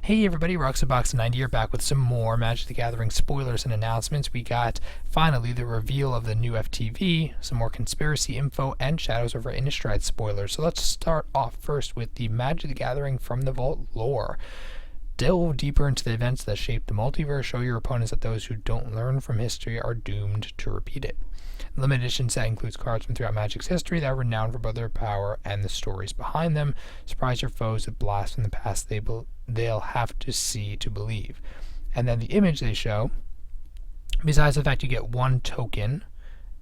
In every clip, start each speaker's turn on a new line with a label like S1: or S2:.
S1: Hey everybody, Roxabox90 here, back with some more Magic the Gathering spoilers and announcements. We got, finally, the reveal of the new FTV, some more conspiracy info, and Shadows over Innistrad spoilers. So let's start off first with the Magic the Gathering from the Vault lore. Delve deeper into the events that shaped the multiverse. Show your opponents that those who don't learn from history are doomed to repeat it. Limited edition set includes cards from throughout Magic's history that are renowned for both their power and the stories behind them. Surprise your foes with blasts from the past they'll have to see to believe. And then the image they show, besides the fact you get one token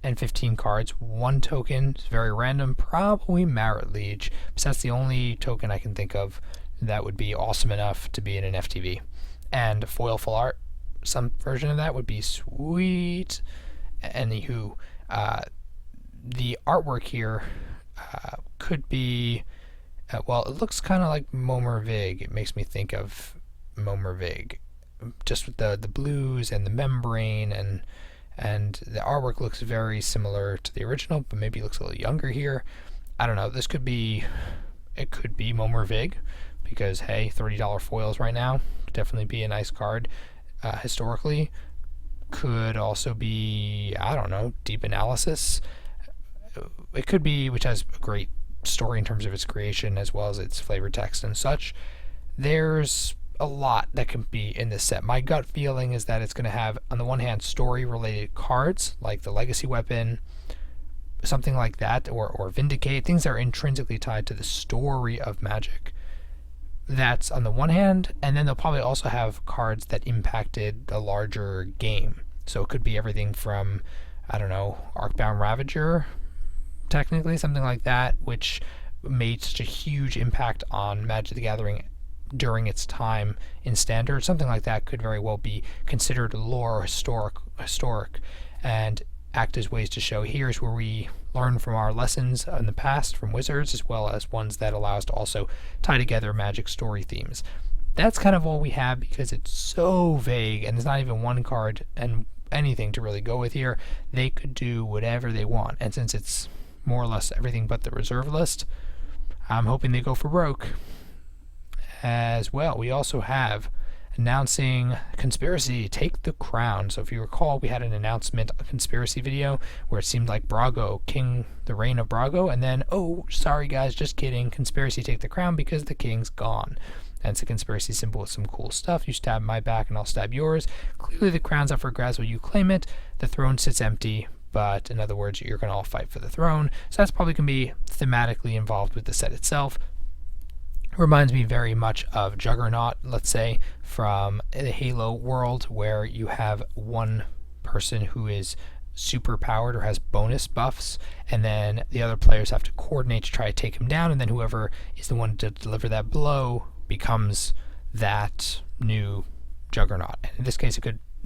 S1: and 15 cards, one token is very random, probably Merit Liege, because that's the only token I can think of that would be awesome enough to be in an FTV. And foil full art, some version of that would be sweet. Anywho, the artwork here could be, well, it looks kind of like Momer Vig. It makes me think of Momer Vig, just with the blues and the membrane, and the artwork looks very similar to the original, but maybe it looks a little younger here. I don't know. It could be Momer Vig, because hey, $30 foils right now could definitely be a nice card historically. Could also be, I don't know, Deep Analysis. It could be, which has a great story in terms of its creation as well as its flavor text and such. There's a lot that can be in this set. My gut feeling is that it's going to have, on the one hand, story-related cards like the Legacy Weapon, something like that, or Vindicate, things that are intrinsically tied to the story of Magic. That's on the one hand, and then they'll probably also have cards that impacted the larger game. So it could be everything from, I don't know, Arcbound Ravager, technically, something like that, which made such a huge impact on Magic the Gathering during its time in Standard. Something like that could very well be considered lore historic, and act as ways to show here's where we learn from our lessons in the past from Wizards, as well as ones that allow us to also tie together Magic story themes. That's kind of all we have because it's so vague and there's not even one card and anything to really go with here. They could do whatever they want, and since it's more or less everything but the reserve list, I'm hoping they go for broke. As well, we also have announcing Conspiracy, Take the Crown. So if you recall, we had an announcement, a Conspiracy video, where it seemed like Brago, the reign of Brago, and then, oh, sorry guys, just kidding, Conspiracy, Take the Crown because the king's gone. And it's a conspiracy symbol with some cool stuff. You stab my back and I'll stab yours. Clearly the crown's up for grabs when you claim it. The throne sits empty, but in other words, you're going to all fight for the throne. So that's probably going to be thematically involved with the set itself. Reminds me very much of Juggernaut, let's say, from the Halo world, where you have one person who is super powered or has bonus buffs, and then the other players have to coordinate to try to take him down, and then whoever is the one to deliver that blow becomes that new Juggernaut. And in this case,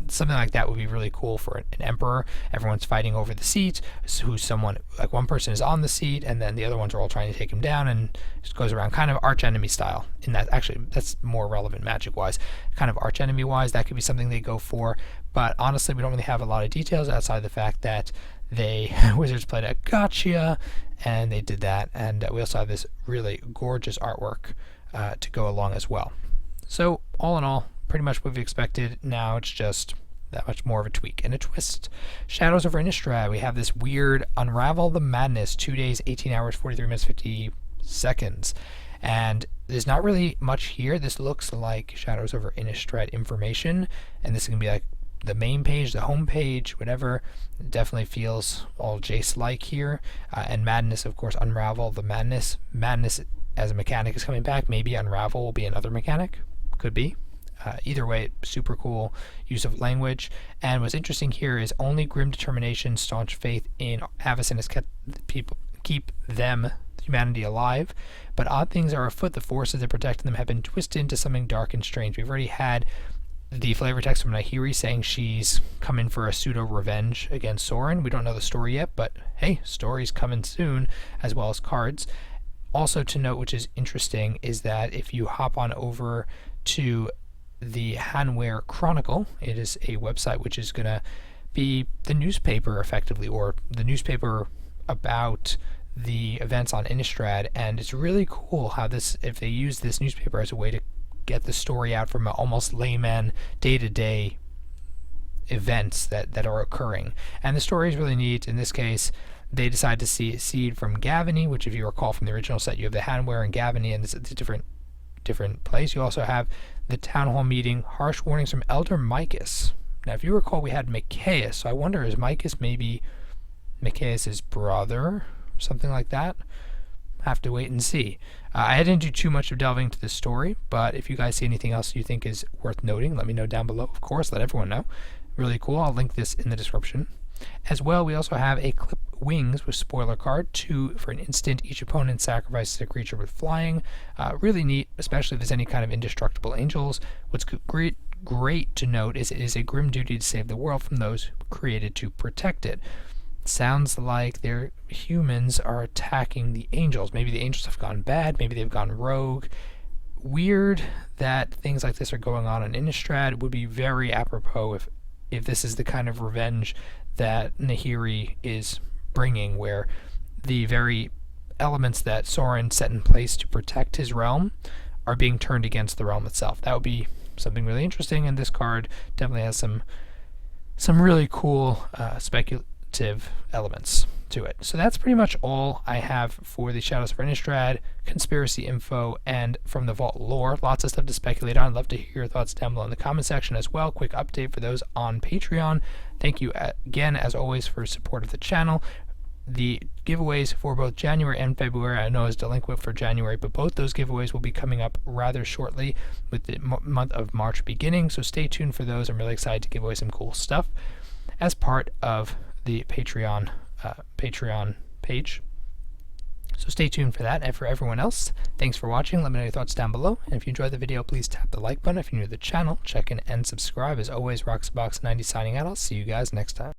S1: something like that would be really cool for an emperor. Everyone's fighting over the seat, who's someone, like one person is on the seat and then the other ones are all trying to take him down, and just goes around kind of arch enemy style. In that, actually, that's more relevant Magic wise, kind of arch enemy wise. That could be something they go for, but honestly we don't really have a lot of details outside the fact that Wizards played a gotcha and they did that, and we also have this really gorgeous artwork to go along as well. So all in all, pretty much what we expected. Now it's just that much more of a tweak and a twist. Shadows over Innistrad. We have this weird Unravel the Madness, 2 days, 18 hours, 43 minutes, 50 seconds. And there's not really much here. This looks like Shadows over Innistrad information, and this is going to be like the main page, the home page, whatever. It definitely feels all Jace-like here. And Madness, of course, Unravel the Madness. Madness as a mechanic is coming back. Maybe Unravel will be another mechanic. Could be. Either way, super cool use of language. And what's interesting here is only grim determination, staunch faith in Avacyn has kept people, keep them, humanity, alive. But odd things are afoot. The forces that protect them have been twisted into something dark and strange. We've already had the flavor text from Nahiri saying she's coming for a pseudo revenge against Sorin. We don't know the story yet, but hey, story's coming soon, as well as cards. Also to note, which is interesting, is that if you hop on over to the Hanweir Chronicle, it is a website which is going to be the newspaper effectively, or the newspaper about the events on Innistrad, and it's really cool how this, if they use this newspaper as a way to get the story out from almost layman day-to-day events that are occurring. And the story is really neat. In this case, they decide to see seed from Gavany, which if you recall from the original set, you have the Handwear and Gavany, and it's a different place. You also have the town hall meeting, harsh warnings from Elder Micus. Now, if you recall, we had Micaeus, so I wonder, is Micus maybe Micaeus' brother? Something like that? Have to wait and see. I didn't do too much of delving into this story, but if you guys see anything else you think is worth noting, let me know down below. Of course, let everyone know. Really cool. I'll link this in the description. As well, we also have a Clip Wings with spoiler card. 2 for an instant. Each opponent sacrifices a creature with flying. Really neat, especially if there's any kind of indestructible angels. What's great to note is it is a grim duty to save the world from those created to protect it. Sounds like their humans are attacking the angels. Maybe the angels have gone bad. Maybe they've gone rogue. Weird that things like this are going on in Innistrad. It would be very apropos if this is the kind of revenge that Nahiri is bringing, where the very elements that Sorin set in place to protect his realm are being turned against the realm itself. That would be something really interesting, and this card definitely has some really cool speculative elements to it. So that's pretty much all I have for the Shadows of Innistrad conspiracy info and from the Vault lore. Lots of stuff to speculate on. I'd love to hear your thoughts down below in the comment section as well. Quick update for those on Patreon. Thank you again, as always, for support of the channel. The giveaways for both January and February, I know is delinquent for January, but both those giveaways will be coming up rather shortly with the month of March beginning, so stay tuned for those. I'm really excited to give away some cool stuff as part of the Patreon page. So stay tuned for that. And for everyone else, thanks for watching. Let me know your thoughts down below. And if you enjoyed the video, please tap the like button. If you're new to the channel, check in and subscribe. As always, Roxbox90 signing out. I'll see you guys next time.